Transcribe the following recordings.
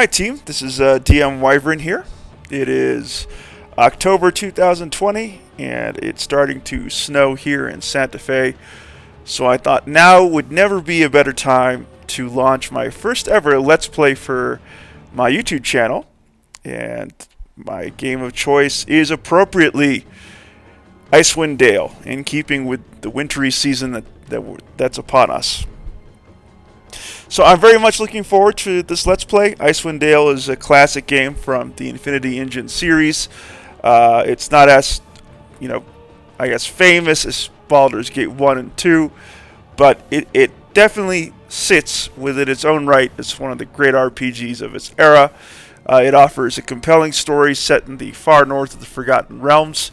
Hi team, this is DM Wyvern here. It is October 2020 and it's starting to snow here in Santa Fe. So I thought now would never be a better time to launch my first ever Let's Play for my YouTube channel. And my game of choice is appropriately Icewind Dale, in keeping with the wintry season that's upon us. So I'm very much looking forward to this Let's Play. Icewind Dale is a classic game from the Infinity Engine series. It's not as, I guess famous as Baldur's Gate 1 and 2, but it definitely sits within its own right as one of the great RPGs of its era. It offers a compelling story set in the far north of the Forgotten Realms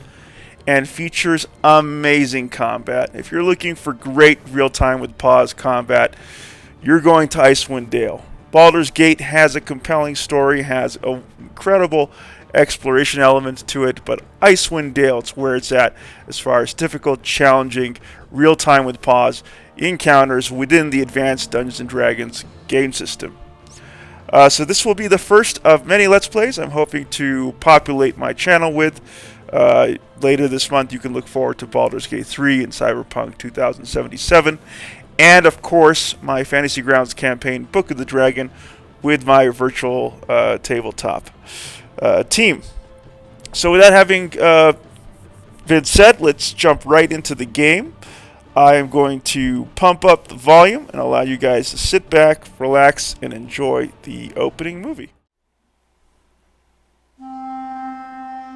and features amazing combat. If you're looking for great real-time with pause combat, you're going to Icewind Dale. Baldur's Gate has a compelling story, has an incredible exploration element to it, but Icewind Dale, it's where it's at as far as difficult, challenging, real-time with pause encounters within the advanced Dungeons & Dragons game system. So this will be the first of many Let's Plays I'm hoping to populate my channel with. Later this month you can look forward to Baldur's Gate 3 and Cyberpunk 2077. And, of course, my Fantasy Grounds campaign, Book of the Dragon, with my virtual tabletop team. So with that having been said, let's jump right into the game. I am going to pump up the volume and allow you guys to sit back, relax, and enjoy the opening movie.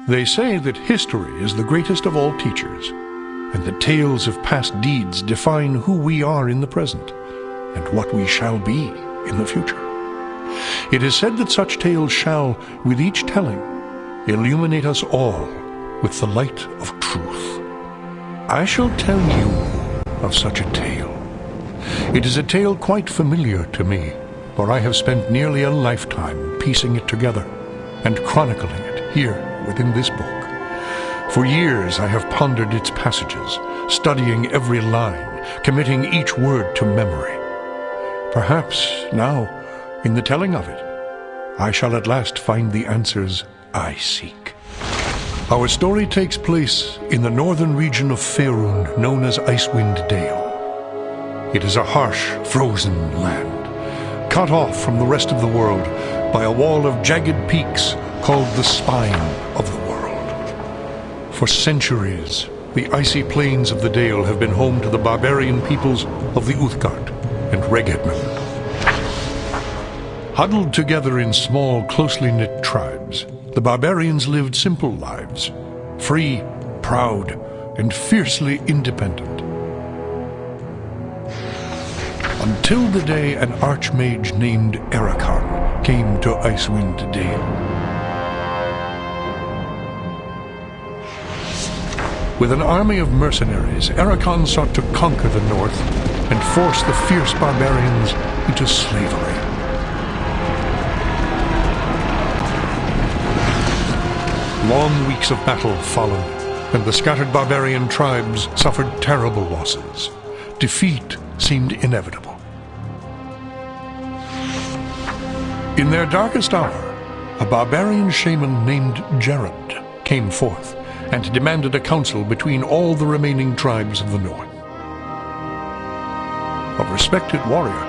They say that history is the greatest of all teachers, and the tales of past deeds define who we are in the present, and what we shall be in the future. It is said that such tales shall, with each telling, illuminate us all with the light of truth. I shall tell you of such a tale. It is a tale quite familiar to me, for I have spent nearly a lifetime piecing it together and chronicling it here within this book. For years I have pondered its passages, studying every line, committing each word to memory. Perhaps now, in the telling of it, I shall at last find the answers I seek. Our story takes place in the northern region of Faerun, known as Icewind Dale. It is a harsh, frozen land, cut off from the rest of the world by a wall of jagged peaks called the Spine of the World. For centuries, the icy plains of the Dale have been home to the barbarian peoples of the Uthgard and Regedmund. Huddled together in small, closely knit tribes, the barbarians lived simple lives, free, proud, and fiercely independent. Until the day an archmage named Erakan came to Icewind Dale. With an army of mercenaries, Erakan sought to conquer the north and force the fierce barbarians into slavery. Long weeks of battle followed, and the scattered barbarian tribes suffered terrible losses. Defeat seemed inevitable. In their darkest hour, a barbarian shaman named Jared came forth and demanded a council between all the remaining tribes of the north. A respected warrior,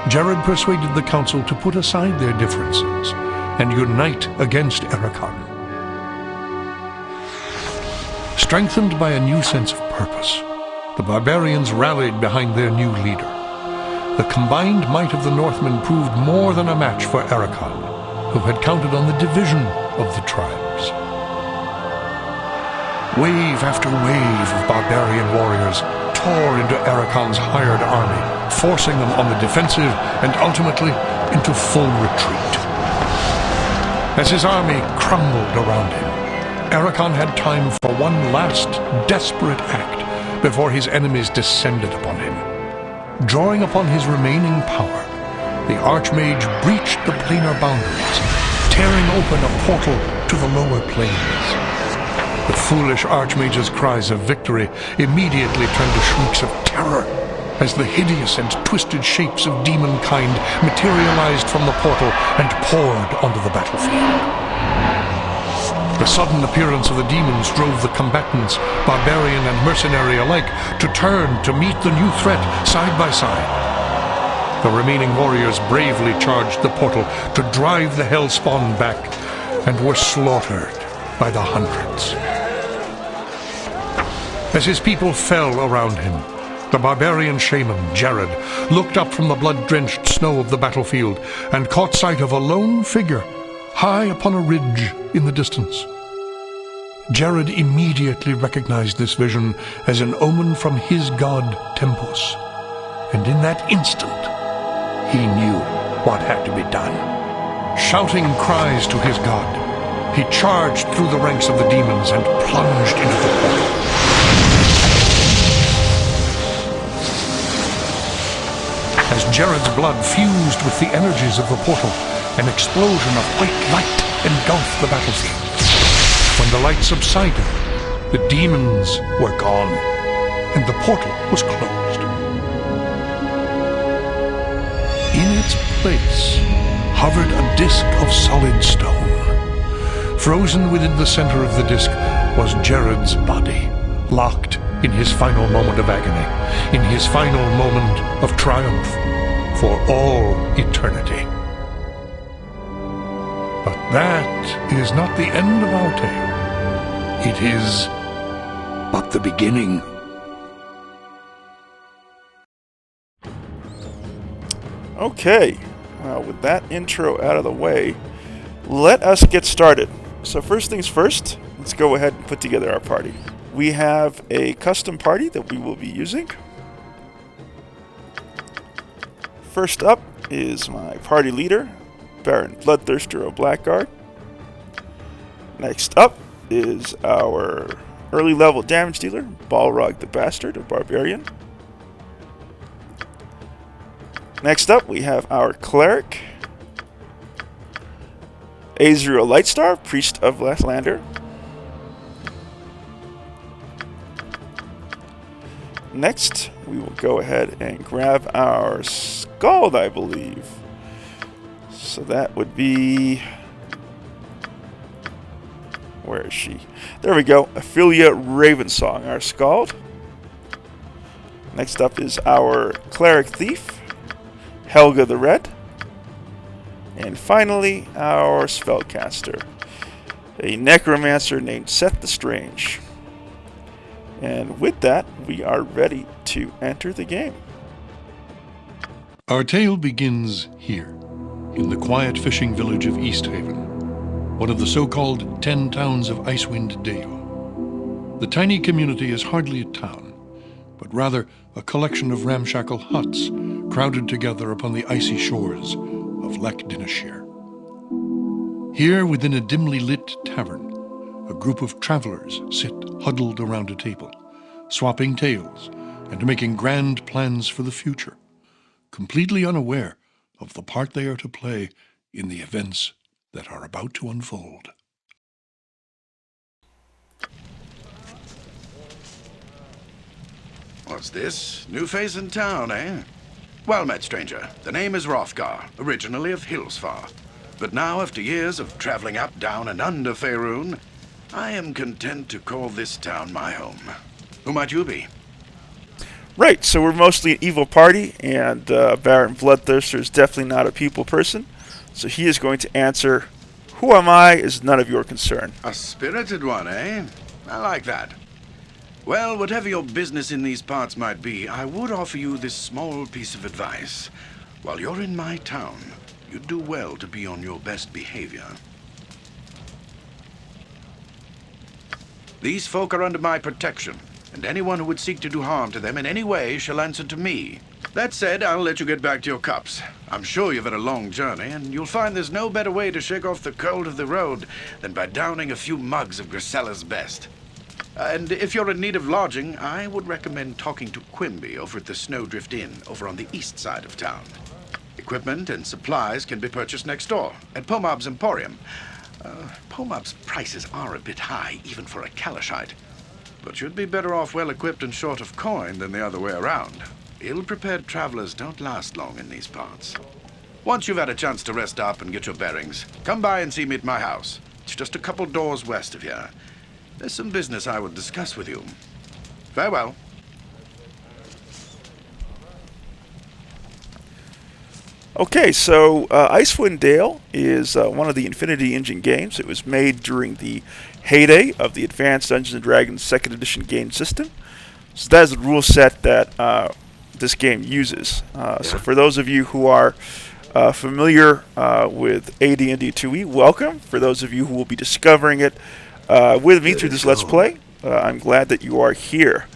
Jared persuaded the council to put aside their differences and unite against Erakan. Strengthened by a new sense of purpose, the barbarians rallied behind their new leader. The combined might of the Northmen proved more than a match for Erakan, who had counted on the division of the tribes. Wave after wave of barbarian warriors tore into Erakan's hired army, forcing them on the defensive and ultimately into full retreat. As his army crumbled around him, Erakan had time for one last desperate act before his enemies descended upon him. Drawing upon his remaining power, the Archmage breached the planar boundaries, tearing open a portal to the lower planes. The foolish Archmage's cries of victory immediately turned to shrieks of terror as the hideous and twisted shapes of demonkind materialized from the portal and poured onto the battlefield. The sudden appearance of the demons drove the combatants, barbarian and mercenary alike, to turn to meet the new threat side by side. The remaining warriors bravely charged the portal to drive the hellspawn back, and were slaughtered by the hundreds. As his people fell around him, the barbarian shaman, Jared, looked up from the blood-drenched snow of the battlefield and caught sight of a lone figure high upon a ridge in the distance. Jared immediately recognized this vision as an omen from his god Tempus, and in that instant, he knew what had to be done. Shouting cries to his god, he charged through the ranks of the demons and plunged into the portal. As Jared's blood fused with the energies of the portal, an explosion of white light engulfed the battlefield. When the light subsided, the demons were gone, and the portal was closed. In its place hovered a disk of solid stone. Frozen within the center of the disk was Jared's body, locked in his final moment of agony, in his final moment of triumph for all eternity. But that is not the end of our tale. It is but the beginning. Okay, with that intro out of the way, let us get started. So first things first, let's go ahead and put together our party. We have a custom party that we will be using. First up is my party leader, Baron Bloodthirster of Blackguard. Next up is our early level damage dealer, Balrog the Bastard of Barbarian. Next up we have our cleric, Azrael Lightstar, Priest of Lathlander. Next, we will go ahead and grab our Scald, I believe. So that would be... where is she? There we go. Ophelia Ravensong, our Scald. Next up is our Cleric Thief, Helga the Red. And finally, our Spellcaster, a Necromancer named Seth the Strange. And with that, we are ready to enter the game. Our tale begins here, in the quiet fishing village of East Haven, one of the so-called 10 towns of Icewind Dale. The tiny community is hardly a town, but rather a collection of ramshackle huts crowded together upon the icy shores of Lech Dineshire. Here, within a dimly lit tavern, a group of travelers sit huddled around a table, swapping tales and making grand plans for the future, completely unaware of the part they are to play in the events that are about to unfold. What's this? New face in town, eh? Well met, stranger. The name is Hrothgar, originally of Hillsfar. But now, after years of traveling up, down, and under Faerun, I am content to call this town my home. Who might you be? Right, so we're mostly an evil party, and Baron Bloodthirster is definitely not a people person. So he is going to answer, "Who am I is none of your concern." A spirited one, eh? I like that. Well, whatever your business in these parts might be, I would offer you this small piece of advice. While you're in my town, you'd do well to be on your best behavior. These folk are under my protection, and anyone who would seek to do harm to them in any way shall answer to me. That said, I'll let you get back to your cups. I'm sure you've had a long journey, and you'll find there's no better way to shake off the cold of the road than by downing a few mugs of Grisella's best. And if you're in need of lodging, I would recommend talking to Quimby over at the Snowdrift Inn over on the east side of town. Equipment and supplies can be purchased next door at Pomab's Emporium. Pomab's prices are a bit high, even for a Kalashite, but you'd be better off well-equipped and short of coin than the other way around. Ill-prepared travelers don't last long in these parts. Once you've had a chance to rest up and get your bearings, come by and see me at my house. It's just a couple doors west of here. There's some business I would discuss with you. Farewell. Okay, so Icewind Dale is one of the Infinity Engine games. It was made during the heyday of the Advanced Dungeons & Dragons 2nd Edition game system. So that is the rule set that this game uses. So for those of you who are familiar with AD&D 2E, welcome. For those of you who will be discovering it with me through this Let's Play, I'm glad that you are here.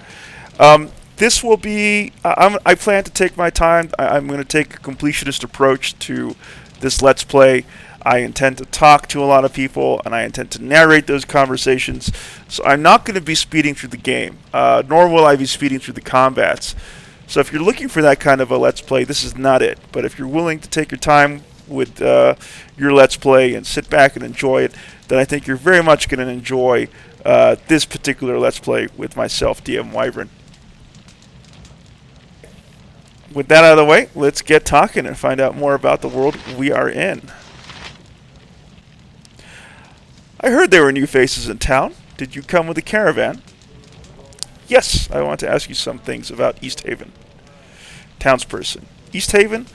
This will be, I plan to take my time. I'm going to take a completionist approach to this Let's Play. I intend to talk to a lot of people, and I intend to narrate those conversations. So I'm not going to be speeding through the game, nor will I be speeding through the combats. So if you're looking for that kind of a Let's Play, this is not it. But if you're willing to take your time with your Let's Play and sit back and enjoy it, then I think you're very much going to enjoy this particular Let's Play with myself, DM Wyvern. With that out of the way, let's get talking and find out more about the world we are in. I heard there were new faces in town. Did you come with a caravan? Yes, I want to ask you some things about East Haven. Townsperson. East Haven?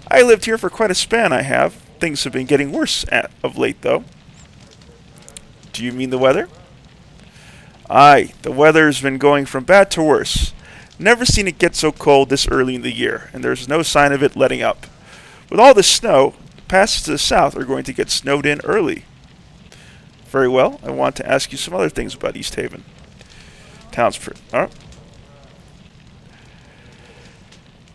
I lived here for quite a span, I have. Things have been getting worse of late, though. Do you mean the weather? Aye, the weather's been going from bad to worse. Never seen it get so cold this early in the year, and there's no sign of it letting up. With all this snow, the passes to the south are going to get snowed in early. Very well, I want to ask you some other things about East Haven. Townsperson.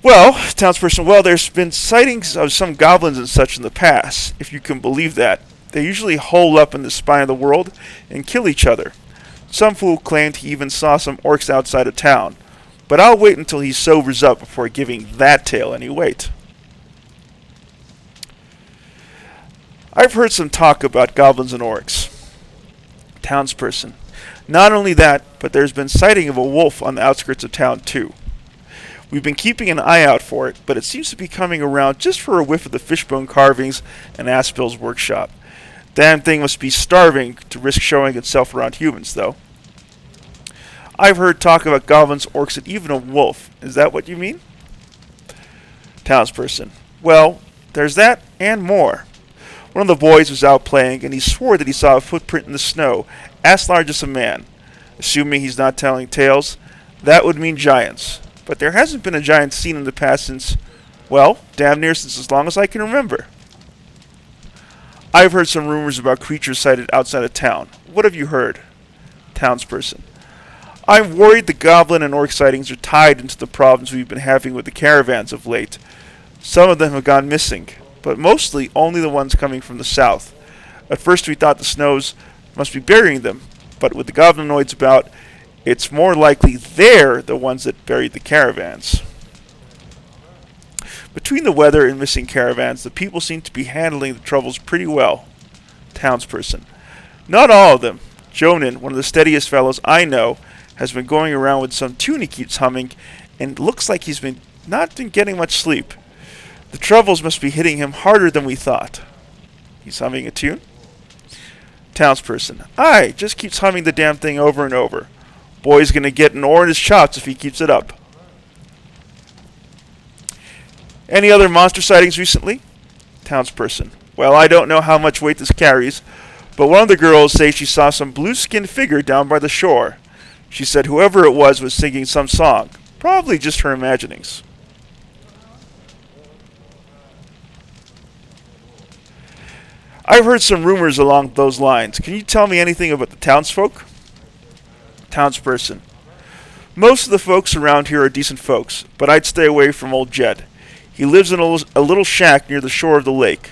Well, there's been sightings of some goblins and such in the past, if you can believe that. They usually hole up in the spine of the world and kill each other. Some fool claimed he even saw some orcs outside of town. But I'll wait until he sobers up before giving that tale any weight. I've heard some talk about goblins and orcs. Townsperson. Not only that, but there's been sighting of a wolf on the outskirts of town too. We've been keeping an eye out for it, but it seems to be coming around just for a whiff of the fishbone carvings in Aspel's workshop. Damn thing must be starving to risk showing itself around humans, though. I've heard talk about goblins, orcs, and even a wolf. Is that what you mean? Townsperson. Well, there's that and more. One of the boys was out playing, and he swore that he saw a footprint in the snow, as large as a man. Assuming he's not telling tales, that would mean giants. But there hasn't been a giant seen in the past since, well, damn near since as long as I can remember. I've heard some rumors about creatures sighted outside of town. What have you heard? Townsperson. I'm worried the goblin and orc sightings are tied into the problems we've been having with the caravans of late. Some of them have gone missing, but mostly only the ones coming from the south. At first we thought the snows must be burying them, but with the goblinoids about, it's more likely they're the ones that buried the caravans. Between the weather and missing caravans, the people seem to be handling the troubles pretty well. Townsperson. Not all of them. Jonan, one of the steadiest fellows I know, has been going around with some tune he keeps humming, and looks like he's not been getting much sleep. The troubles must be hitting him harder than we thought. He's humming a tune? Townsperson. Aye, just keeps humming the damn thing over and over. Boy's gonna get an oar in his chops if he keeps it up. Any other monster sightings recently? Townsperson. Well, I don't know how much weight this carries, but one of the girls says she saw some blue-skinned figure down by the shore. She said whoever it was singing some song. Probably just her imaginings. I've heard some rumors along those lines. Can you tell me anything about the townsfolk? Townsperson. Most of the folks around here are decent folks, but I'd stay away from old Jed. He lives in a little shack near the shore of the lake.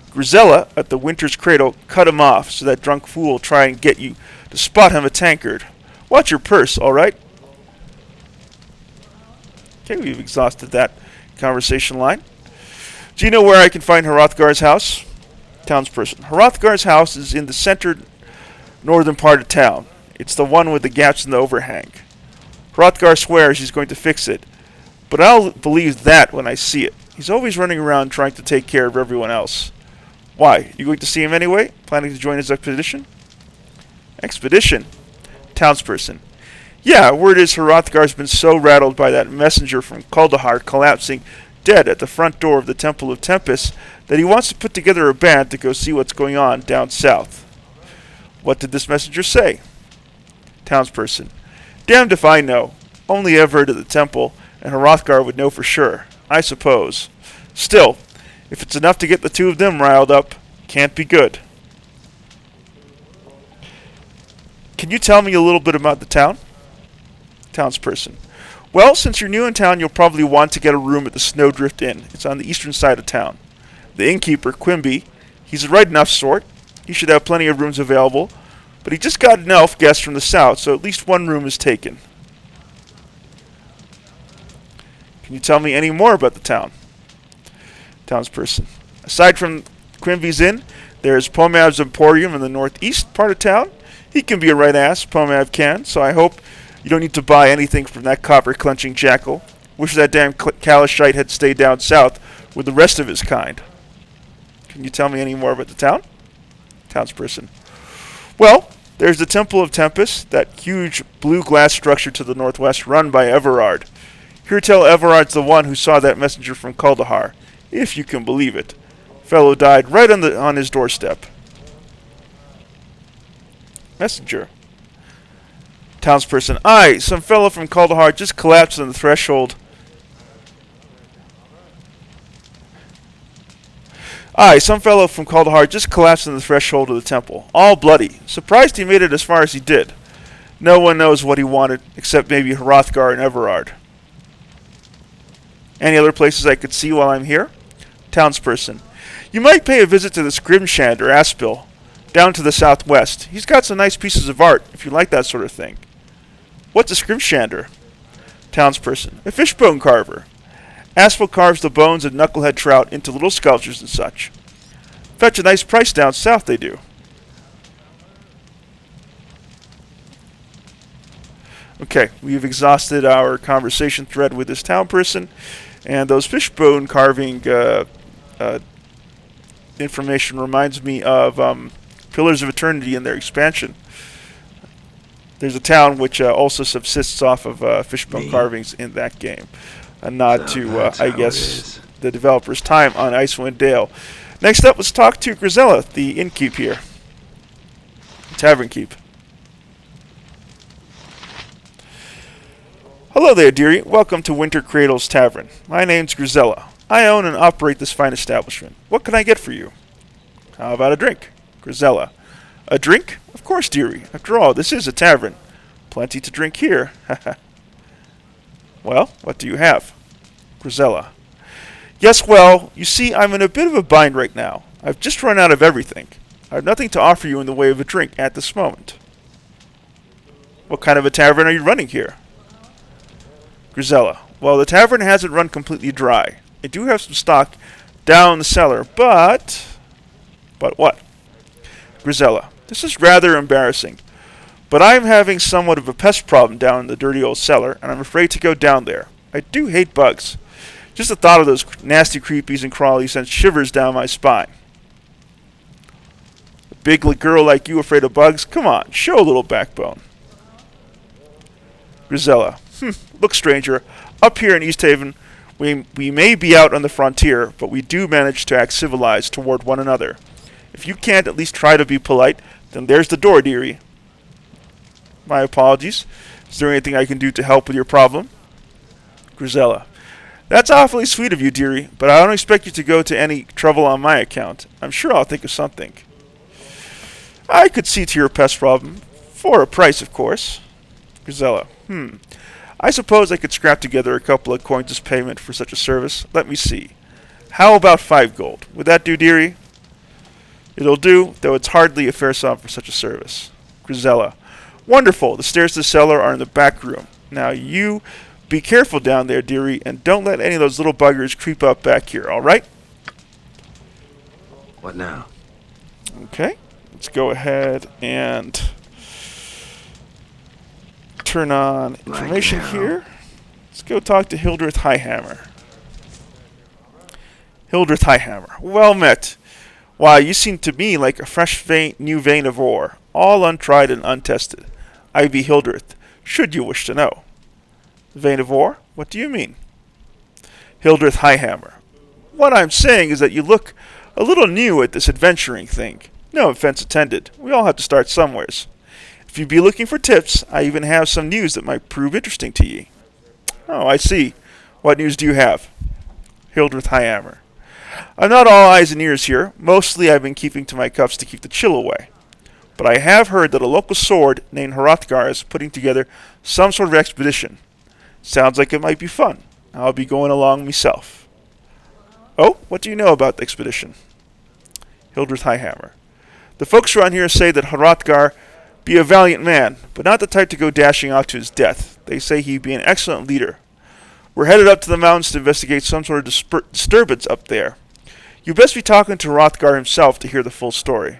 Grisella at the Winter's Cradle cut him off so that drunk fool will try and get you to spot him a tankard. Watch your purse, all right? Okay, we've exhausted that conversation line. Do you know where I can find Hrothgar's house? Townsperson. Hrothgar's house is in the center northern part of town. It's the one with the gaps in the overhang. Hrothgar swears he's going to fix it, but I'll believe that when I see it. He's always running around trying to take care of everyone else. Why? You going to see him anyway? Planning to join his expedition? Expedition? Townsperson. Yeah, word is Hrothgar's been so rattled by that messenger from Kuldahar collapsing dead at the front door of the Temple of Tempest that he wants to put together a band to go see what's going on down south. What did this messenger say? Townsperson. Damned if I know. Only Everard at the temple, and Hrothgar would know for sure, I suppose. Still, if it's enough to get the two of them riled up, can't be good. Can you tell me a little bit about the town? Townsperson. Well, since you're new in town, you'll probably want to get a room at the Snowdrift Inn. It's on the eastern side of town. The innkeeper, Quimby, he's a right enough sort. He should have plenty of rooms available, but he just got an elf guest from the south, so at least one room is taken. Can you tell me any more about the town? Townsperson. Aside from Quimby's Inn, there's Pomav's Emporium in the northeast part of town. He can be a right ass, Pomav can, so I hope you don't need to buy anything from that copper-clenching jackal. Wish that damn Kalashite had stayed down south with the rest of his kind. Can you tell me any more about the town? Townsperson. Well, there's the Temple of Tempest, that huge blue glass structure to the northwest run by Everard. Hear tell Everard's the one who saw that messenger from Kuldahar, if you can believe it. Fellow died right on his doorstep. Messenger. Townsperson. Aye, some fellow from Kuldahar just collapsed on the threshold. Aye, some fellow from Kuldahar just collapsed on the threshold of the temple, all bloody. Surprised he made it as far as he did. No one knows what he wanted, except maybe Hrothgar and Everard. Any other places I could see while I'm here? Townsperson. You might pay a visit to the Scrimshand or Aspil, down to the southwest. He's got some nice pieces of art, if you like that sort of thing. What's a Scrimshander? Townsperson. A fishbone carver. Aspil carves the bones of knucklehead trout into little sculptures and such. Fetch a nice price down south, they do. Okay, we've exhausted our conversation thread with this town person, and those fishbone carving information reminds me of Pillars of Eternity in their expansion. There's a town which also subsists off of fishbone carvings in that game. A nod to, I guess, the developer's time on Icewind Dale. Next up, let's talk to Grisella, the innkeep here. Tavern keep. Hello there, dearie. Welcome to Winter Cradle's Tavern. My name's Grisella. I own and operate this fine establishment. What can I get for you? How about a drink? Grisella. A drink? Of course, dearie. After all, this is a tavern. Plenty to drink here. Well, what do you have? Grisella. Yes, well, you see, I'm in a bit of a bind right now. I've just run out of everything. I have nothing to offer you in the way of a drink at this moment. What kind of a tavern are you running here? Grisella. Well, the tavern hasn't run completely dry. I do have some stock down the cellar, but... But what? Grisella. This is rather embarrassing, but I'm having somewhat of a pest problem down in the dirty old cellar, and I'm afraid to go down there. I do hate bugs. Just the thought of those nasty creepies and crawlies sends shivers down my spine. A big girl like you afraid of bugs? Come on, show a little backbone. Grisella. Look, stranger, up here in East Haven, we may be out on the frontier, but we do manage to act civilized toward one another. If you can't at least try to be polite, then there's the door, dearie. My apologies. Is there anything I can do to help with your problem? Grisella. That's awfully sweet of you, dearie, but I don't expect you to go to any trouble on my account. I'm sure I'll think of something. I could see to your pest problem. For a price, of course. Grisella. I suppose I could scrap together a couple of coins as payment for such a service. Let me see. How about 5 gold? Would that do, dearie? It'll do, though it's hardly a fair sum for such a service. Grisella. Wonderful. The stairs to the cellar are in the back room. Now you be careful down there, dearie, and don't let any of those little buggers creep up back here, all right? What now? Okay. Let's go ahead and turn on information here. Let's go talk to Hildreth Highhammer. Hildreth Highhammer. Well met. Why, you seem to me like a fresh new vein of ore, all untried and untested. I be Hildreth, should you wish to know. Vein of ore? What do you mean? Hildreth Highhammer. What I'm saying is that you look a little new at this adventuring thing. No offense intended. We all have to start somewheres. If you be looking for tips, I even have some news that might prove interesting to ye. Oh, I see. What news do you have? Hildreth Highhammer. I'm not all eyes and ears here. Mostly I've been keeping to my cups to keep the chill away. But I have heard that a local sword named Hrothgar is putting together some sort of expedition. Sounds like it might be fun. I'll be going along myself. Oh, what do you know about the expedition? Hildreth Highhammer. The folks around here say that Hrothgar be a valiant man, but not the type to go dashing off to his death. They say he be an excellent leader. We're headed up to the mountains to investigate some sort of disturbance up there. You best be talking to Hrothgar himself to hear the full story.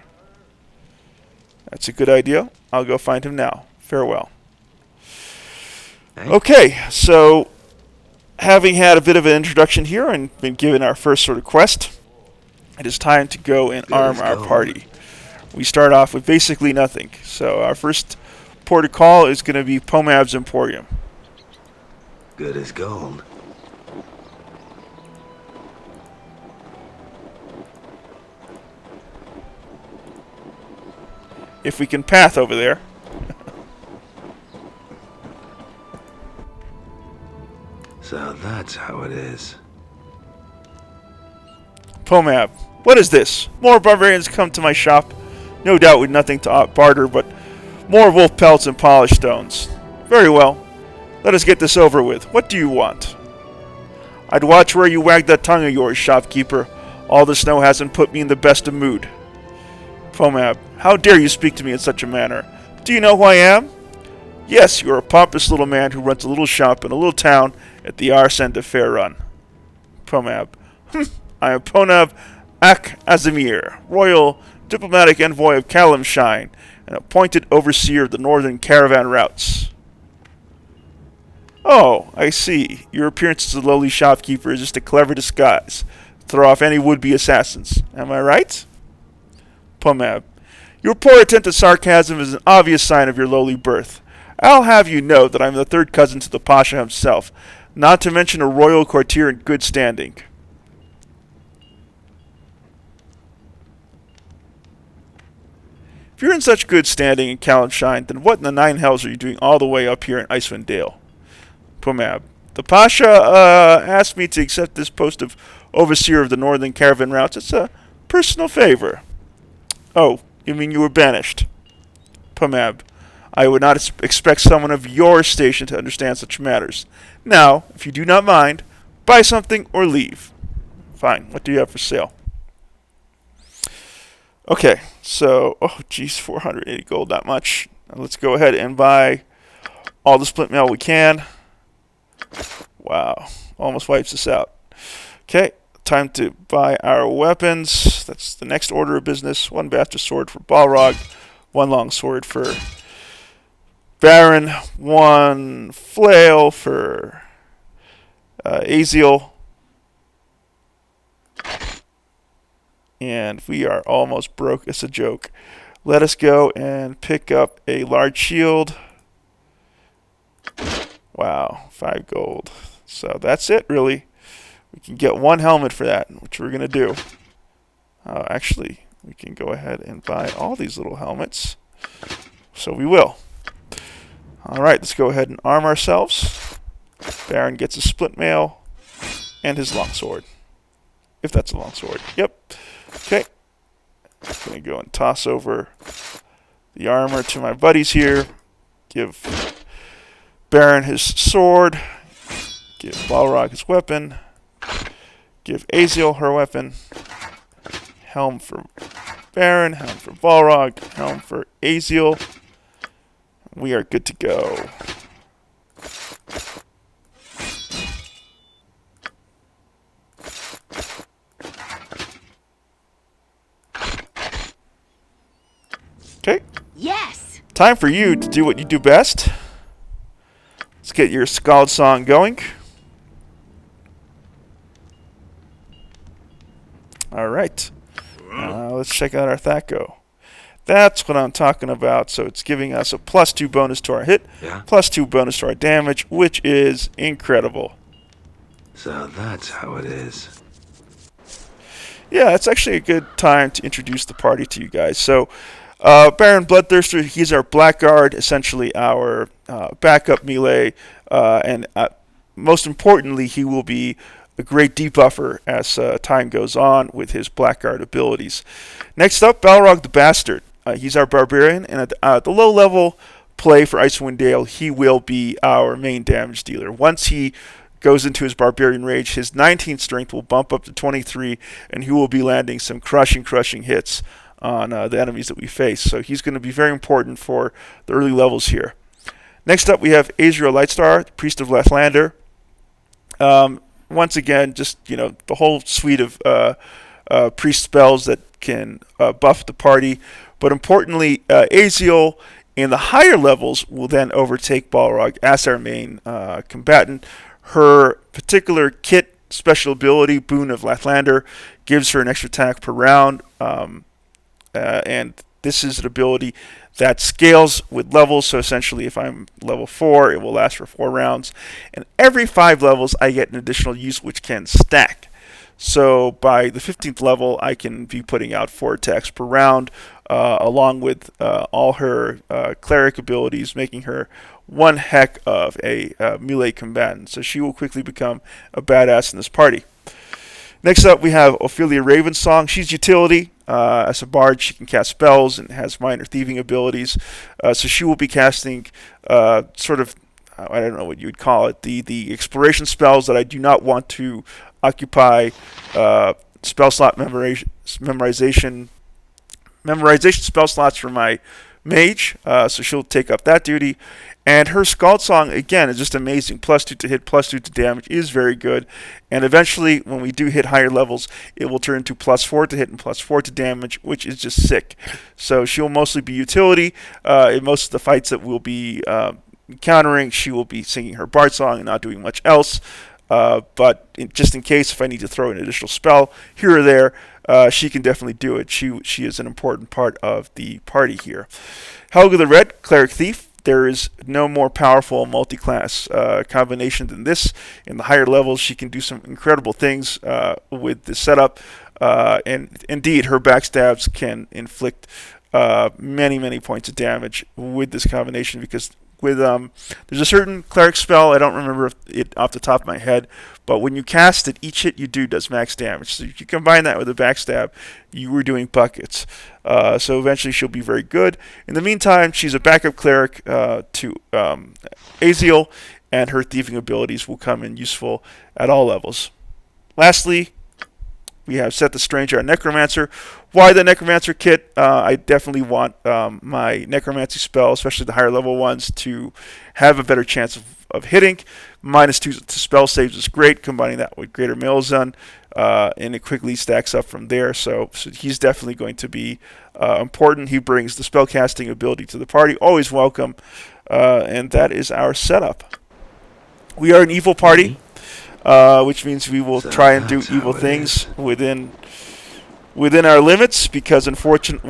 That's a good idea. I'll go find him now. Farewell. Okay, so having had a bit of an introduction here and been given our first sort of quest, it is time to go and arm our party. We start off with basically nothing. So our first port of call is going to be Pomab's Emporium. Good as gold. If we can path over there. So that's how it is. Pomab, what is this? More barbarians come to my shop. No doubt with nothing to barter but more wolf pelts and polished stones. Very well. Let us get this over with. What do you want? I'd watch where you wag that tongue of yours, shopkeeper. All the snow hasn't put me in the best of mood. Pomab, how dare you speak to me in such a manner? Do you know who I am? Yes, you are a pompous little man who runs a little shop in a little town at the Arsene de Fair Run. Pomab, I am Ponav Ak Azimir, royal diplomatic envoy of Kalimshine, and appointed overseer of the northern caravan routes. Oh, I see. Your appearance as a lowly shopkeeper is just a clever disguise to throw off any would-be assassins. Am I right? Pomab, your poor attempt at sarcasm is an obvious sign of your lowly birth. I'll have you know that I'm the third cousin to the Pasha himself, not to mention a royal courtier in good standing. If you're in such good standing in Kalimshine, then what in the nine hells are you doing all the way up here in Icewind Dale? Pomab, the Pasha asked me to accept this post of overseer of the northern caravan routes. It's a personal favor. Oh, you mean you were banished? Pomab, I would not expect someone of your station to understand such matters. Now, if you do not mind, buy something or leave. Fine, what do you have for sale? Okay, so, oh geez, 480 gold, not much. Now let's go ahead and buy all the splint mail we can. Wow, almost wipes us out. Okay, time to buy our weapons. That's the next order of business. One bastard sword for Balrog, one long sword for Baron, one flail for Aziel. And we are almost broke. It's a joke. Let us go and pick up a large shield. Wow, 5 gold. So that's it, really. We can get one helmet for that, which we're going to do. Actually, we can go ahead and buy all these little helmets. So we will. Alright, let's go ahead and arm ourselves. Baron gets a split mail and his longsword. If that's a longsword. Yep. Okay. I'm going to go and toss over the armor to my buddies here. Give Baron his sword. Give Balrog his weapon. Give Aziel her weapon. Helm for Baron. Helm for Balrog. Helm for Aziel. We are good to go. Okay. Yes. Time for you to do what you do best. Let's get your Scald Song going. All right. Let's check out our Thaco. That's what I'm talking about. So it's giving us a +2 bonus to our hit, +2 bonus to our damage, which is incredible. So that's how it is. Yeah, it's actually a good time to introduce the party to you guys. So Baron Bloodthirster, he's our Blackguard, essentially our backup melee, and most importantly, he will be a great debuffer as time goes on with his Blackguard abilities. Next up, Balrog the Bastard. He's our Barbarian, and at the low level play for Icewind Dale, he will be our main damage dealer. Once he goes into his Barbarian Rage, his 19th strength will bump up to 23, and he will be landing some crushing hits on the enemies that we face. So he's going to be very important for the early levels here. Next up, we have Azrael Lightstar, the Priest of Lathlander. Once again, just the whole suite of priest spells that can buff the party. But importantly, Azrael in the higher levels will then overtake Balrog as our main combatant. Her particular kit special ability, Boon of Lathlander, gives her an extra attack per round. And this is an ability that scales with levels. So essentially, if I'm level 4, it will last for 4 rounds. And every 5 levels, I get an additional use, which can stack. So by the 15th level, I can be putting out 4 attacks per round, along with all her cleric abilities, making her one heck of a melee combatant. So she will quickly become a badass in this party. Next up, we have Ophelia Ravensong. She's utility. As a bard, she can cast spells and has minor thieving abilities. So she will be casting sort of, I don't know what you would call it, the exploration spells that I do not want to occupy spell slot memorization spell slots for my mage. So she'll take up that duty. And her Scald Song, again, is just amazing. +2 to hit, +2 to damage is very good. And eventually, when we do hit higher levels, it will turn into +4 to hit and +4 to damage, which is just sick. So she'll mostly be utility. In most of the fights that we'll be encountering, she will be singing her Bard Song and not doing much else. But just in case, if I need to throw an additional spell here or there, she can definitely do it. She is an important part of the party here. Helga the Red, Cleric Thief. There is no more powerful multi-class combination than this. In the higher levels, she can do some incredible things with the setup. And indeed, her backstabs can inflict many points of damage with this combination, because with there's a certain cleric spell, I don't remember it off the top of my head, but when you cast it, each hit you do does max damage. So if you combine that with a backstab, you were doing buckets. So eventually she'll be very good. In the meantime, she's a backup cleric to Azrael, and her thieving abilities will come in useful at all levels. Lastly, we have Set the Stranger, our Necromancer. Why the Necromancer kit? I definitely want my Necromancy spell, especially the higher level ones, to have a better chance of hitting. -2 to spell saves is great. Combining that with Greater Malazan, and it quickly stacks up from there. So he's definitely going to be important. He brings the spellcasting ability to the party. Always welcome. And that is our setup. We are an evil party. Which means we will try and do evil things within our limits, because fortunately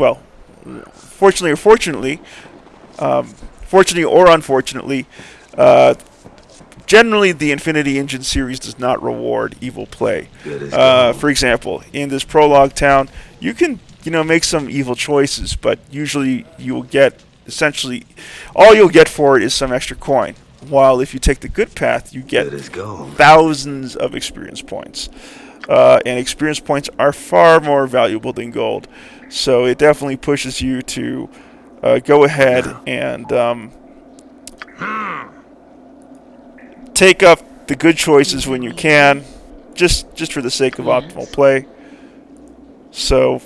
or unfortunately, generally the Infinity Engine series does not reward evil play. For example, in this Prologue town, you can make some evil choices, but usually you will get essentially all you'll get for it is some extra coin. While if you take the good path, you get thousands of experience points. And experience points are far more valuable than gold. So it definitely pushes you to go ahead and take up the good choices when you can, just for the sake of optimal play. So,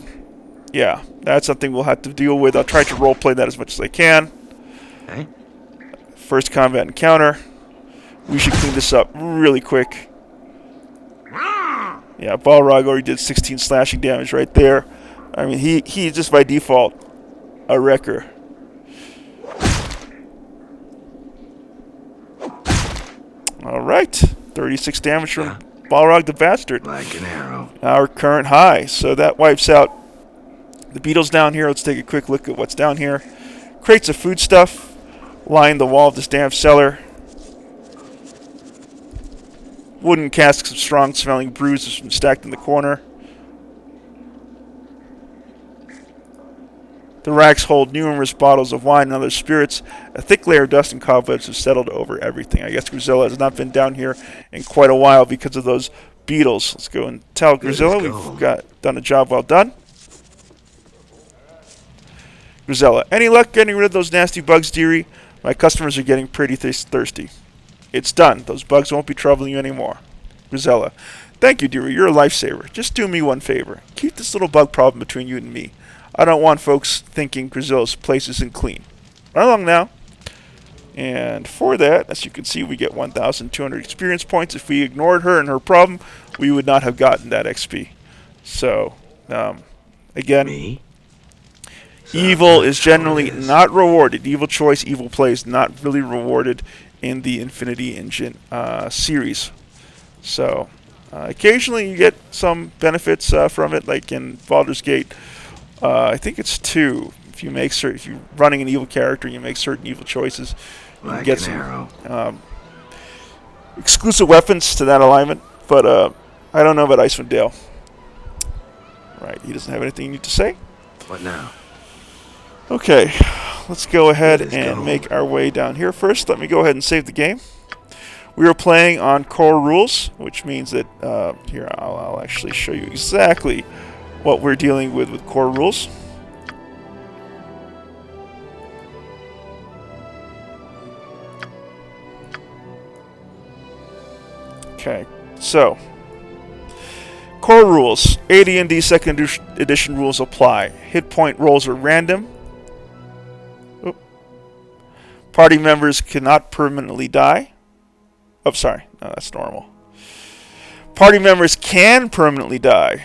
yeah, that's something we'll have to deal with. I'll try to roleplay that as much as I can. Okay. First combat encounter. We should clean this up really quick. Yeah, Balrog already did 16 slashing damage right there. I mean, he just by default a wrecker. All right. 36 damage from Balrog the Bastard. Like an arrow. Our current high. So that wipes out the beetles down here. Let's take a quick look at what's down here. Crates of foodstuff line the wall of this damn cellar. Wooden casks of strong-smelling brews have been stacked in the corner. The racks hold numerous bottles of wine and other spirits. A thick layer of dust and cobwebs have settled over everything. I guess Grisilla has not been down here in quite a while because of those beetles. Let's go and tell Grisilla we've done a job well done. Grisilla, any luck getting rid of those nasty bugs, dearie? My customers are getting pretty thirsty. It's done. Those bugs won't be troubling you anymore. Grisilla, thank you, dearie. You're a lifesaver. Just do me one favor. Keep this little bug problem between you and me. I don't want folks thinking Grizilla's place isn't clean. Right along now. And for that, as you can see, we get 1,200 experience points. If we ignored her and her problem, we would not have gotten that XP. So, again, evil is generally not rewarded. Evil choice, evil play is not really rewarded in the Infinity Engine series. So, occasionally you get some benefits from it, like in Baldur's Gate. I think it's 2. If you're running an evil character, you make certain evil choices. You can get some exclusive weapons to that alignment. But I don't know about Icewind Dale. Right, he doesn't have anything you need to say. What now? Okay, let's go ahead and make our way down here first. Let me go ahead and save the game. We are playing on core rules, which means that here I'll actually show you exactly what we're dealing with core rules. Okay, so core rules. AD&D 2nd edition rules apply. Hit point rolls are random. Oop. Party members cannot permanently die. Oh, sorry. No, that's normal. Party members can permanently die.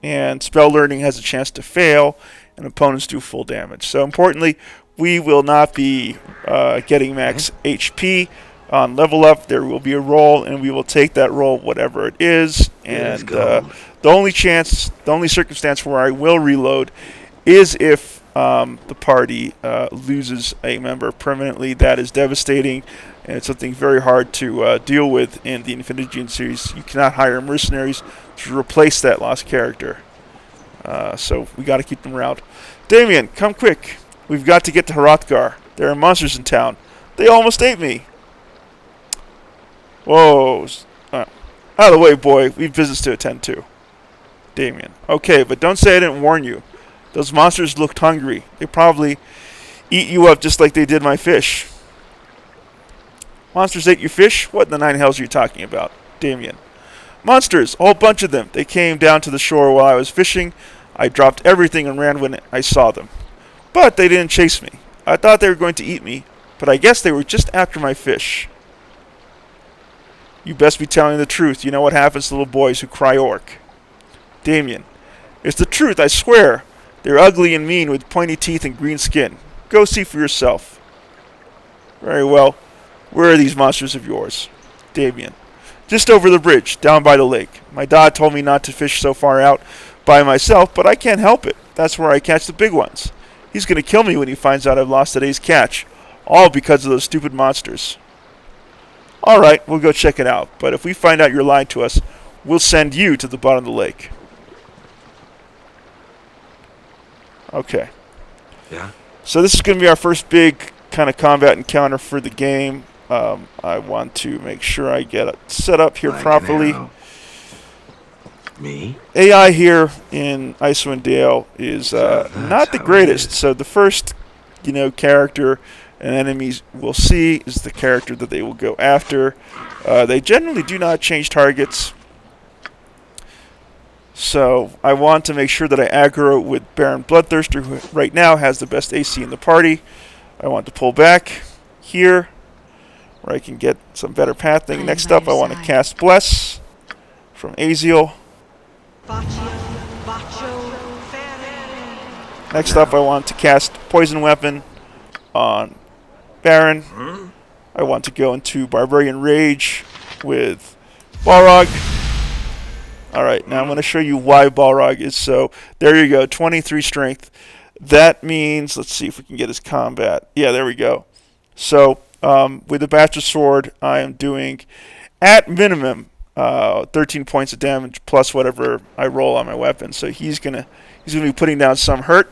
And spell learning has a chance to fail, and opponents do full damage. So importantly, we will not be getting max HP on level up. There will be a roll, and we will take that roll, whatever it is. And the only circumstance where I will reload is if the party loses a member permanently. That is devastating, and it's something very hard to deal with in the Infinity Engine series. You cannot hire mercenaries to replace that lost character. So we got to keep them around. Damien, come quick. We've got to get to Hrothgar. There are monsters in town. They almost ate me. Whoa. Out of the way, boy. We've business to attend to. Damien. Okay, but don't say I didn't warn you. Those monsters looked hungry. They probably eat you up just like they did my fish. Monsters ate your fish? What in the nine hells are you talking about? Damien. Monsters, a whole bunch of them. They came down to the shore while I was fishing. I dropped everything and ran when I saw them. But they didn't chase me. I thought they were going to eat me, but I guess they were just after my fish. You best be telling the truth. You know what happens to little boys who cry orc. Damien. It's the truth, I swear. They're ugly and mean with pointy teeth and green skin. Go see for yourself. Very well. Where are these monsters of yours? Damien. Just over the bridge, down by the lake. My dad told me not to fish so far out by myself, but I can't help it. That's where I catch the big ones. He's going to kill me when he finds out I've lost today's catch. All because of those stupid monsters. Alright, we'll go check it out. But if we find out you're lying to us, we'll send you to the bottom of the lake. Okay. Yeah? So this is going to be our first big kind of combat encounter for the game. I want to make sure I get it set up here properly. Me? AI here in Icewind Dale is not the greatest. So the first, character and enemies will see is the character that they will go after. They generally do not change targets. So I want to make sure that I aggro with Baron Bloodthirster, who right now has the best AC in the party. I want to pull back here, where I can get some better pathing. Next up, I want to cast Bless from Aziel. Next up, I want to cast Poison Weapon on Baron. I want to go into Barbarian Rage with Balrog. Alright, now I'm going to show you why Balrog is so... There you go, 23 strength. That means... Let's see if we can get his combat. Yeah, there we go. So, with the Bastard Sword, I am doing, at minimum, 13 points of damage plus whatever I roll on my weapon. So he's gonna be putting down some hurt.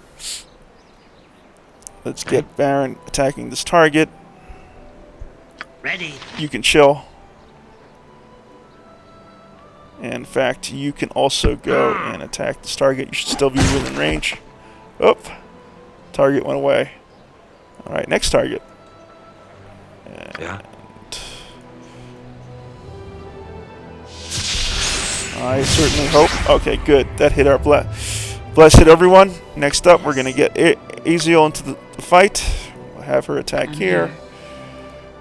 Let's get Baron attacking this target. Ready. You can chill. And in fact, you can also go and attack this target. You should still be within range. Oh, target went away. All right, next target. And Yeah. I certainly hope. Okay, good. That hit our bless hit everyone. Next up, we're gonna get Aziel into the fight. We'll have her attack here.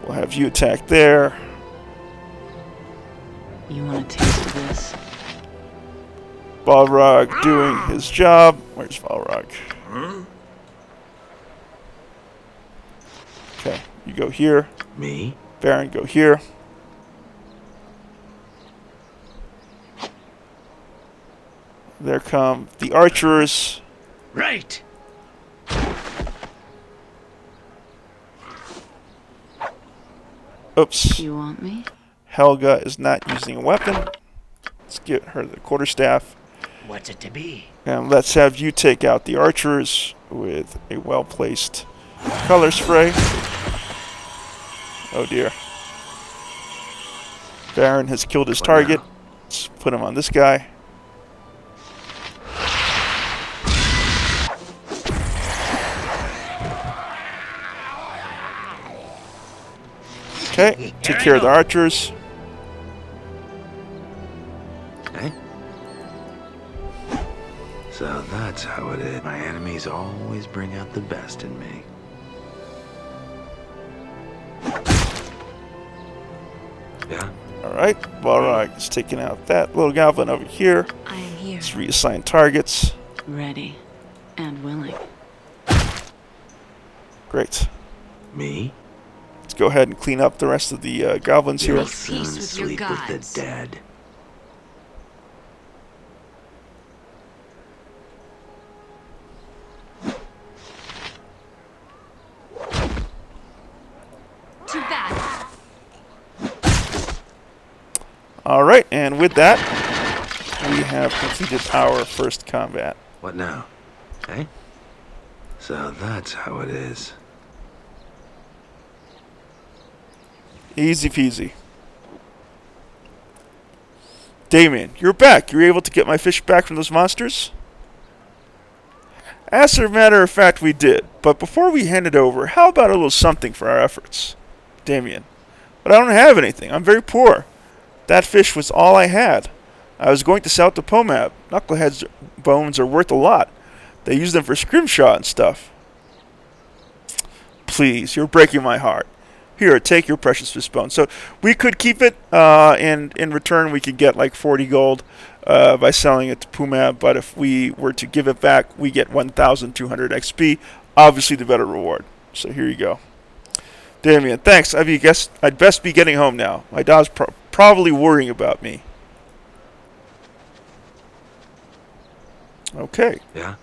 We'll have you attack there. You want a taste of this? Balrog doing his job. Where's Balrog? Okay, you go here. Me? Baron, go here. There come the archers. Right. Oops. You want me? Helga is not using a weapon. Let's get her the quarterstaff. What's it to be? And let's have you take out the archers with a well-placed color spray. Oh dear. Baron has killed his target. now? Let's put him on this guy. Okay, take care of the archers. Eh? So that's how it is. My enemies always bring out the best in me. Yeah? Alright, Balrog is taking out that little goblin over here. I am here. Let's reassign targets. Ready. And willing. Great. Me? Let's go ahead and clean up the rest of the goblins here. You'll Peace soon with your sleep with gods. the dead. Too bad. Alright, and with that, we have completed our first combat. What now? Eh? So that's how it is. Easy peasy. Damien, you're back. You were able to get my fish back from those monsters? As a matter of fact, we did. But before we hand it over, how about a little something for our efforts? Damien. But I don't have anything. I'm very poor. That fish was all I had. I was going to sell it to Pomab. Knucklehead's bones are worth a lot. They use them for scrimshaw and stuff. Please, you're breaking my heart. Here, take your precious fish bone. So we could keep it, and in return we could get like 40 gold by selling it to Pomab. But if we were to give it back, we get 1,200 XP. Obviously, the better reward. So here you go. Damien, thanks. I'd best be getting home now. My dog's probably worrying about me. Okay. Yeah?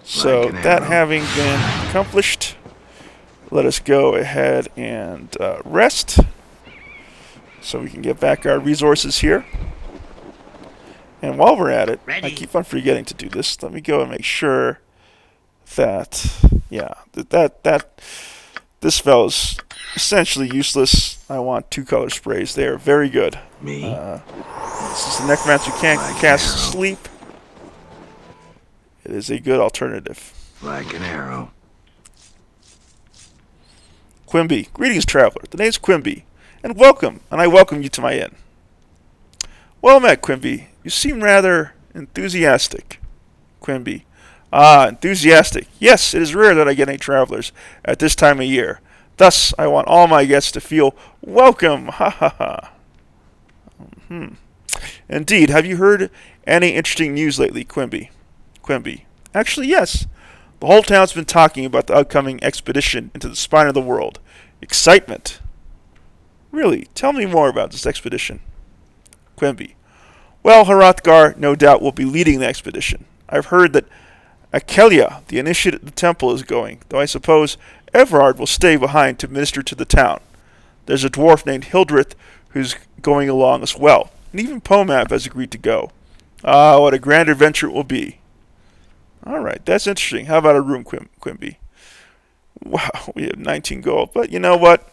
So Like an that arrow. having been accomplished, let us go ahead and rest so we can get back our resources here. And while we're at it, I Ready. keep on forgetting to do this. Let me go and make sure that, yeah, that this spell's essentially useless. I want 2 color sprays there. Very good. Me? Since the Necromancer can't Like cast arrow. sleep, it is a good alternative. Like an arrow. Quimby. Greetings, traveler. The name's Quimby. And welcome, and I welcome you to my inn. Well met, Quimby. You seem rather enthusiastic. Quimby. Ah, enthusiastic. Yes, it is rare that I get any travelers at this time of year. Thus, I want all my guests to feel welcome. Ha ha ha. Indeed. Have you heard any interesting news lately, Quimby? Quimby. Actually, yes. The whole town's been talking about the upcoming expedition into the spine of the world. Excitement. Really, tell me more about this expedition. Quimby. Well, Hrothgar no doubt will be leading the expedition. I've heard that Akelia, the initiate at the temple, is going, though I suppose Everard will stay behind to minister to the town. There's a dwarf named Hildreth who's going along as well, and even Pomab has agreed to go. Ah, what a grand adventure it will be. All right, that's interesting. How about a room, Quimby? Wow, we have 19 gold, but you know what?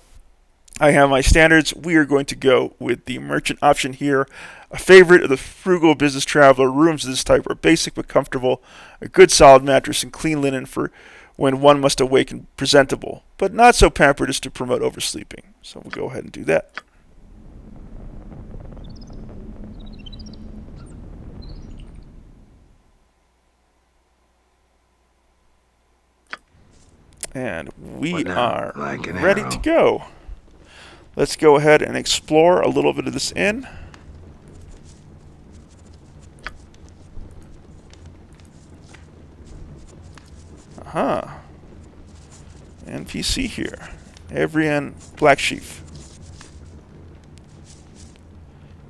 I have my standards. We are going to go with the merchant option here. A favorite of the frugal business traveler, rooms of this type are basic but comfortable, a good solid mattress and clean linen for when one must awaken presentable, but not so pampered as to promote oversleeping. So we'll go ahead and do that. And we are ready to go. Let's go ahead and explore a little bit of this inn. Aha. NPC here. Evrian Blacksheaf.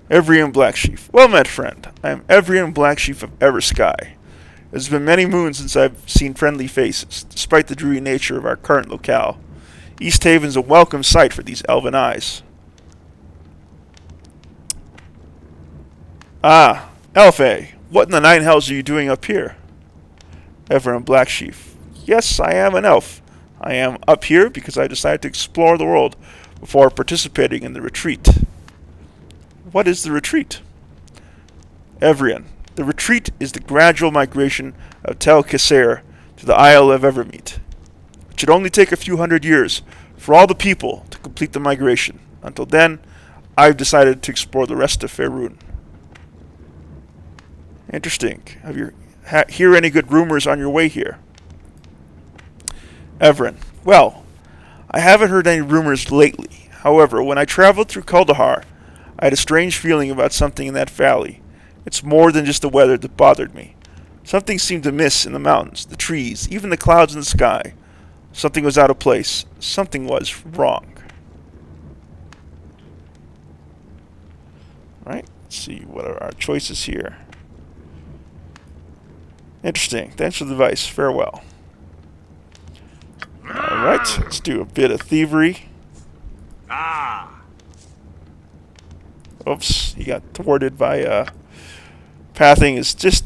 Evrian Blacksheaf. Well met, friend. I am Evrian Blacksheaf of Eversky. It has been many moons since I've seen friendly faces, despite the dreary nature of our current locale. East Haven's a welcome sight for these elven eyes. Ah, Elfay, what in the nine hells are you doing up here? Everin Blacksheaf. Yes, I am an elf. I am up here because I decided to explore the world before participating in the retreat. What is the retreat? Evrian. The retreat is the gradual migration of Tel Kisser to the Isle of Evermeet. It should only take a few hundred years for all the people to complete the migration. Until then, I've decided to explore the rest of Faerun. Interesting. Have you hear any good rumors on your way here? Everin. Well, I haven't heard any rumors lately. However, when I traveled through Kuldahar, I had a strange feeling about something in that valley. It's more than just the weather that bothered me. Something seemed to miss in the mountains, the trees, even the clouds in the sky. Something was out of place. Something was wrong. Right? Let's see what are our choices here. Interesting. Thanks for the advice. Farewell. Alright, let's do a bit of thievery. Oops, he got thwarted by pathing is just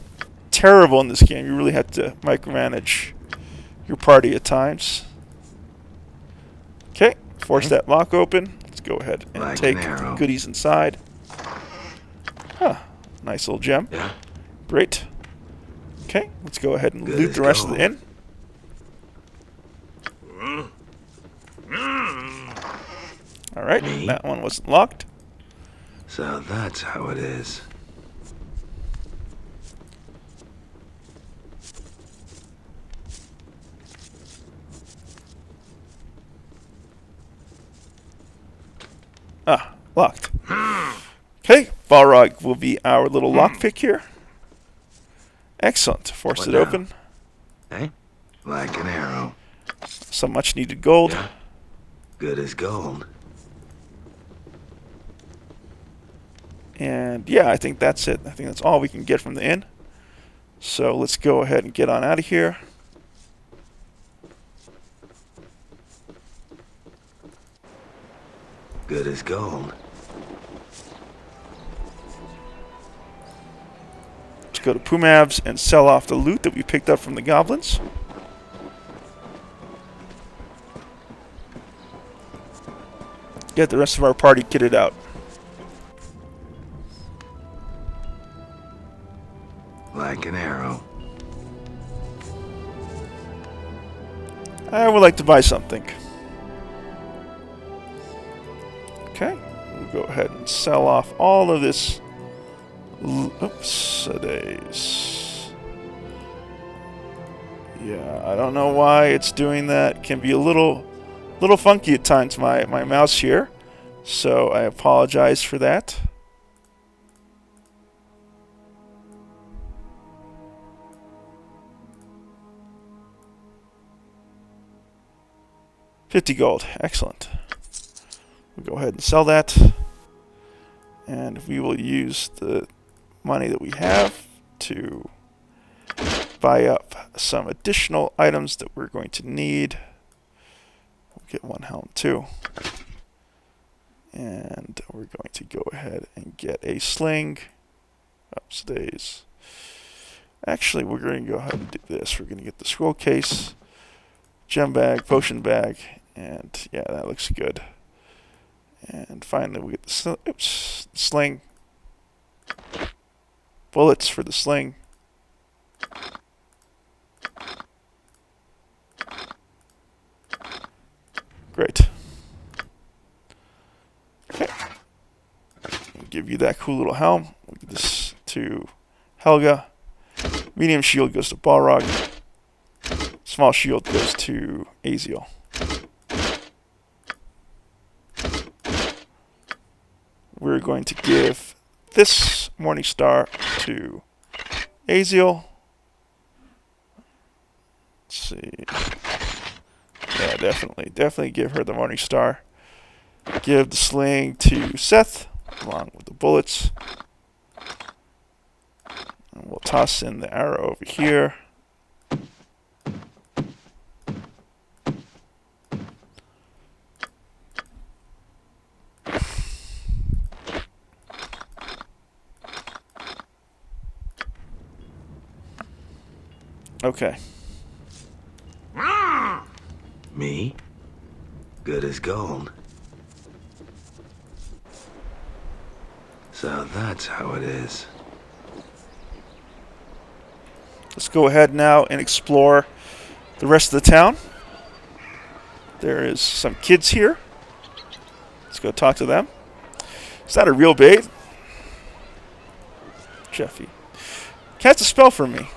terrible in this game. You really have to micromanage your party at times. Okay, force that lock open. Let's go ahead and take the goodies inside. Huh, nice little gem. Yeah. Great. Okay, let's go ahead and loot the rest of the inn. Alright, that one wasn't locked. So that's how it is. Ah, locked. Okay, Balrog will be our little lockpick here. Excellent. Force it open. Hey, like an arrow. Some much needed gold. Yeah. Good as gold. And yeah, I think that's it. I think that's all we can get from the inn. So let's go ahead and get on out of here. Good as gold. Let's go to Pumav's and sell off the loot that we picked up from the goblins. Get the rest of our party kitted out. Like an arrow. I would like to buy something. Okay, we'll go ahead and sell off all of this. Oops, days. Yeah, I don't know why it's doing that. It can be a little funky at times, my mouse here. So I apologize for that. $50 gold. Excellent. We'll go ahead and sell that. And we will use the money that we have to buy up some additional items that we're going to need. We'll get one helm too. And we're going to go ahead and get a sling. Upstays. Actually, we're going to go ahead and do this. We're going to get the scroll case, gem bag, potion bag, and yeah, that looks good. And finally, we get the sling. Bullets for the sling. Great. Okay. I'll give you that cool little helm. We'll give this to Helga. Medium shield goes to Balrog. Small shield goes to Aziel. We're going to give this Morning Star to Aziel. Let's see. Yeah, definitely give her the Morning Star. Give the sling to Seth, along with the bullets. And we'll toss in the arrow over here. Okay. Me? Good as gold. So that's how it is. Let's go ahead now and explore the rest of the town. There is some kids here. Let's go talk to them. Is that a real bait? Jeffy. Cast a spell for me.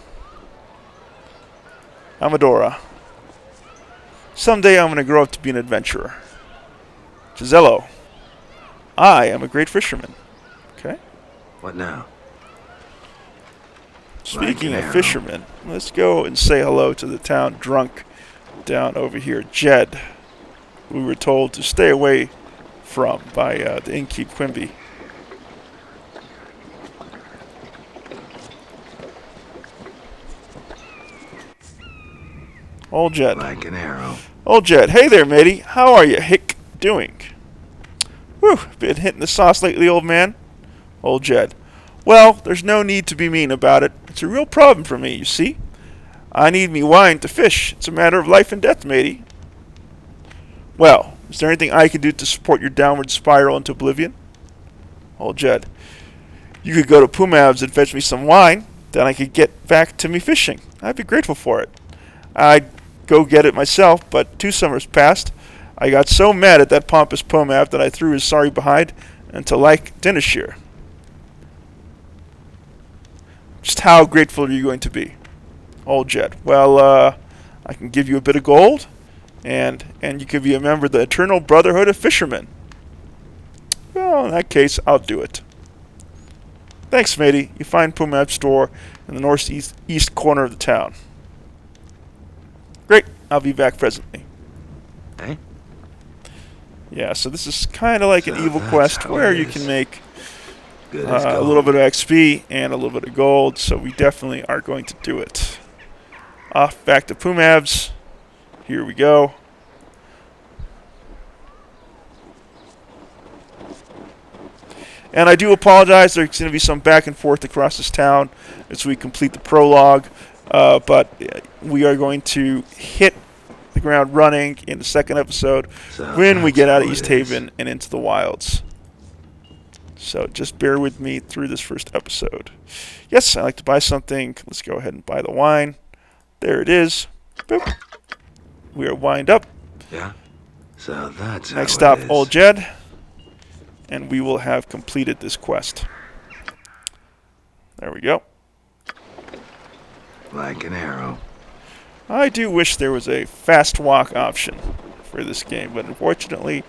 Amadora. Someday I'm going to grow up to be an adventurer. Gisello. I am a great fisherman. Okay. What now? Speaking of fishermen, let's go and say hello to the town drunk down over here, Jed. We were told to stay away from by the innkeep Quimby. Old Jed. Like an arrow. Old Jed. Hey there, matey. How are you, hick, doing? Whew, been hitting the sauce lately, old man? Old Jed. Well, there's no need to be mean about it. It's a real problem for me, you see. I need me wine to fish. It's a matter of life and death, matey. Well, is there anything I can do to support your downward spiral into oblivion? Old Jed. You could go to Pumav's and fetch me some wine. Then I could get back to me fishing. I'd be grateful for it. I'd go get it myself, but 2 summers passed. I got so mad at that pompous Pumav that I threw his sorry behind into Lake Dinashir. Just how grateful are you going to be? Old Jed. Well, I can give you a bit of gold, and you can be a member of the Eternal Brotherhood of Fishermen. Well, in that case, I'll do it. Thanks, matey. You find Pumav's store in the northeast corner of the town. Great. I'll be back presently. Eh? Yeah, so this is kind of like an evil quest where you can make Good as a gold. little bit of XP and a little bit of gold, so we definitely are going to do it. Off back to Pumav's. Here we go. And I do apologize, there's going to be some back and forth across this town as we complete the prologue, but we are going to hit the ground running in the second episode when we get out of East Haven and into the wilds. So just bear with me through this first episode. Yes, I like to buy something. Let's go ahead and buy the wine. There it is. Boop. We are wined up. Yeah. So that's how Next it stop, is. Old Jed. And we will have completed this quest. There we go. Like an arrow. I do wish there was a fast walk option for this game, but unfortunately,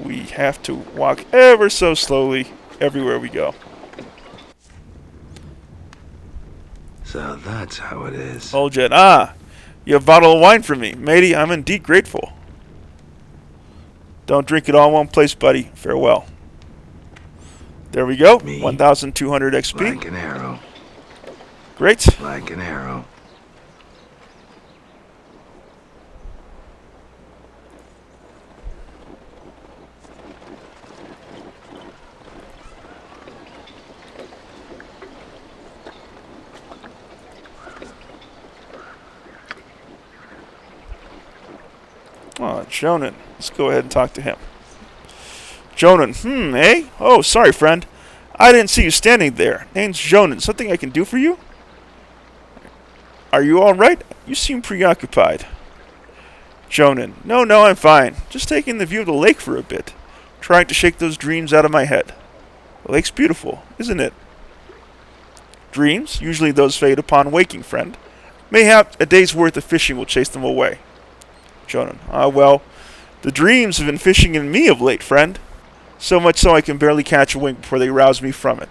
we have to walk ever so slowly everywhere we go. So that's how it is. Old Jed, you have a bottle of wine for me. Matey, I'm indeed grateful. Don't drink it all in one place, buddy. Farewell. There we go. Me. 1,200 XP. Like an arrow. Great. Like an arrow. Oh, Jonan. Let's go ahead and talk to him. Jonan. Eh? Oh, sorry, friend. I didn't see you standing there. Name's Jonan. Something I can do for you? Are you all right? You seem preoccupied. Jonan. No, I'm fine. Just taking the view of the lake for a bit. Trying to shake those dreams out of my head. The lake's beautiful, isn't it? Dreams? Usually those fade upon waking, friend. Mayhap a day's worth of fishing will chase them away. Jonan. Well, the dreams have been fishing in me of late, friend. So much so I can barely catch a wink before they rouse me from it.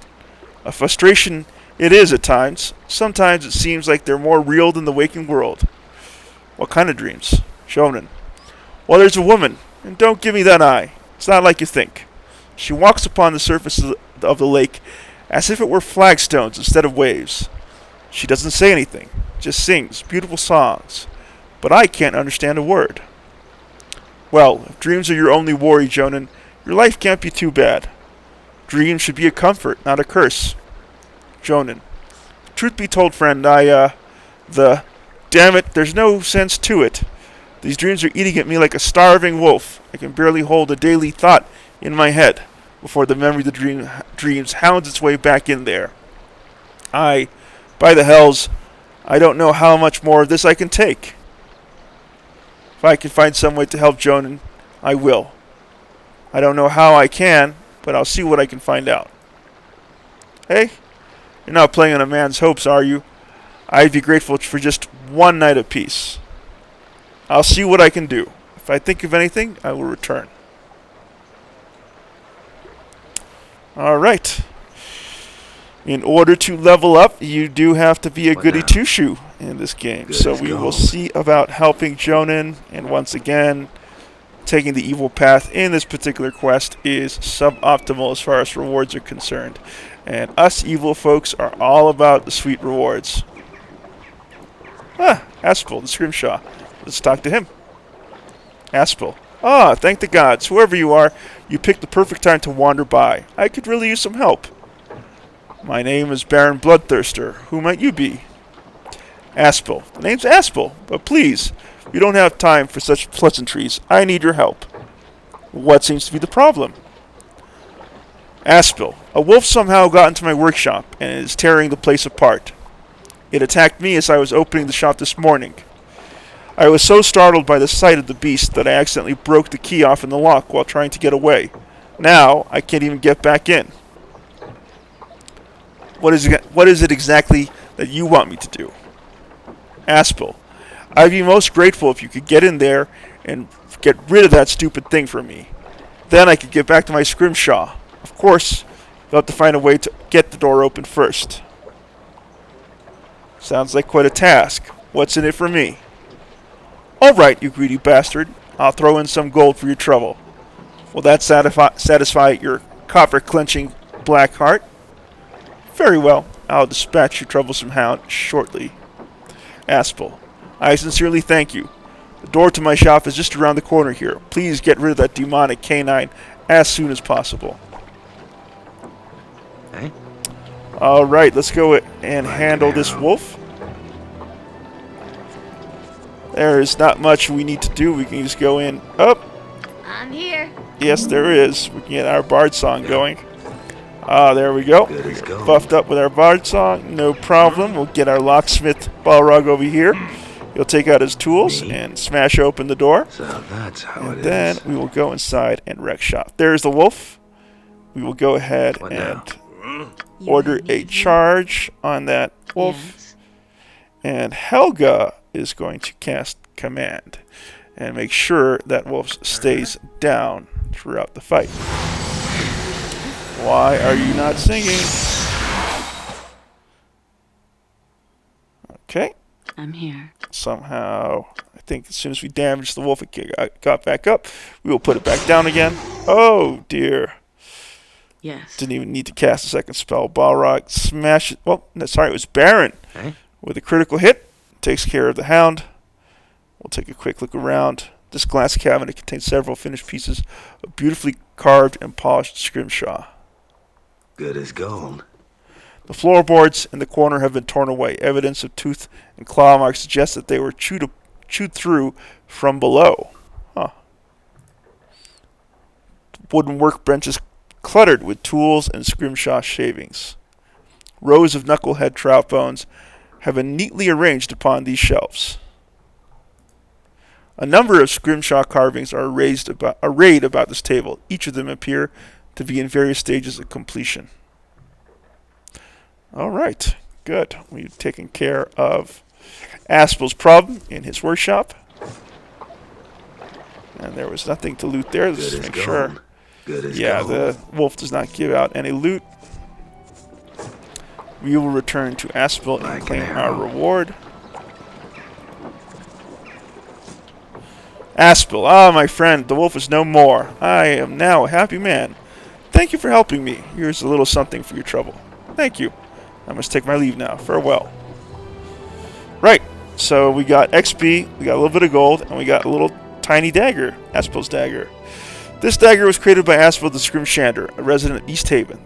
A frustration it is at times. Sometimes it seems like they're more real than the waking world. What kind of dreams? Jonan. Well, there's a woman, and don't give me that eye. It's not like you think. She walks upon the surface of the lake as if it were flagstones instead of waves. She doesn't say anything, just sings beautiful songs. But I can't understand a word. Well, if dreams are your only worry, Jonan, your life can't be too bad. Dreams should be a comfort, not a curse. Jonan. Truth be told, friend, damn it, there's no sense to it. These dreams are eating at me like a starving wolf. I can barely hold a daily thought in my head before the memory of the dreams hounds its way back in there. By the hells, I don't know how much more of this I can take. If I can find some way to help Jonan, I will. I don't know how I can, but I'll see what I can find out. Hey, you're not playing on a man's hopes, are you? I'd be grateful for just one night of peace. I'll see what I can do. If I think of anything, I will return. Alright. In order to level up, you do have to be a goody two-shoe in this game. Good so as we will gold. see about helping Jonan, and once again, taking the evil path in this particular quest is suboptimal as far as rewards are concerned. And us evil folks are all about the sweet rewards. Aspel, the Scrimshaw. Let's talk to him. Aspel. Thank the gods. Whoever you are, you picked the perfect time to wander by. I could really use some help. My name is Baron Bloodthirster. Who might you be? Aspel. The name's Aspel, but please, we don't have time for such pleasantries. I need your help. What seems to be the problem? Aspel. A wolf somehow got into my workshop and is tearing the place apart. It attacked me as I was opening the shop this morning. I was so startled by the sight of the beast that I accidentally broke the key off in the lock while trying to get away. Now, I can't even get back in. What is it exactly that you want me to do? Aspel. I'd be most grateful if you could get in there and get rid of that stupid thing for me. Then I could get back to my Scrimshaw. Of course, you'll have to find a way to get the door open first. Sounds like quite a task. What's in it for me? Alright, you greedy bastard. I'll throw in some gold for your trouble. Will that satisfy your copper-clenching black heart? Very well. I'll dispatch your troublesome hound shortly. Aspel. I sincerely thank you. The door to my shop is just around the corner here. Please get rid of that demonic canine as soon as possible. Hey? Alright, let's go and handle this wolf. There is not much we need to do. We can just go in. I'm here. Yes, there is. We can get our bard song going. There we go. Good as gold. Buffed up with our bard song. No problem. We'll get our locksmith Balrog over here. He'll take out his tools and smash open the door. So that's how And it then is. we will go inside and wreck shop. There's the wolf. We will go ahead What and now? order a charge on that wolf. Yes. And Helga is going to cast command and make sure that wolf stays down throughout the fight. Why are you not singing? Okay. I'm here. somehow, I think as soon as we damage the wolf, it got back up. We will put it back down again. Oh, dear. Yes. Didn't even need to cast a second spell. Balrog smash it. Well, no, sorry, it was Baron. Hey? With a critical hit, takes care of the hound. We'll take a quick look around. This glass cabinet contains several finished pieces of beautifully carved and polished scrimshaw. Good as gold. The floorboards in the corner have been torn away. Evidence of tooth and claw marks suggests that they were chewed through from below. Huh. Wooden workbench is cluttered with tools and scrimshaw shavings. Rows of knucklehead trout bones have been neatly arranged upon these shelves. A number of scrimshaw carvings are arrayed about this table. Each of them appear to be in various stages of completion. All right, good. We've taken care of Aspel's problem in his workshop. And there was nothing to loot there. Let's just make sure. Good as Yeah, gold. the wolf does not give out any loot. We will return to Aspel and Like claim an our arrow. reward. Aspel, my friend, the wolf is no more. I am now a happy man. Thank you for helping me. Here's a little something for your trouble. Thank you. I must take my leave now. Farewell. Right, so we got XP, we got a little bit of gold, and we got a little tiny dagger, Aspel's dagger. This dagger was created by Aspel the Scrimshander, a resident of East Haven.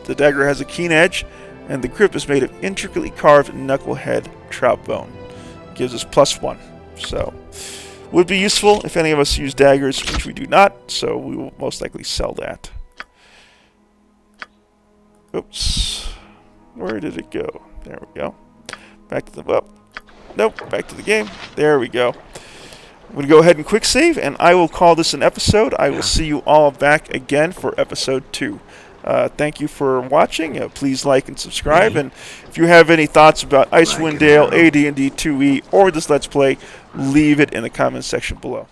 The dagger has a keen edge, and the grip is made of intricately carved knucklehead trout bone. Gives us +1. So, would be useful if any of us use daggers, which we do not, so we will most likely sell that. Oops. Where did it go? There we go. Back to the... Nope, back to the game. There we go. I'm going to go ahead and quick save, and I will call this an episode. I will see you all back again for episode 2. Thank you for watching. Please like and subscribe. And if you have any thoughts about Icewind Dale, AD&D 2E, or this Let's Play, leave it in the comments section below.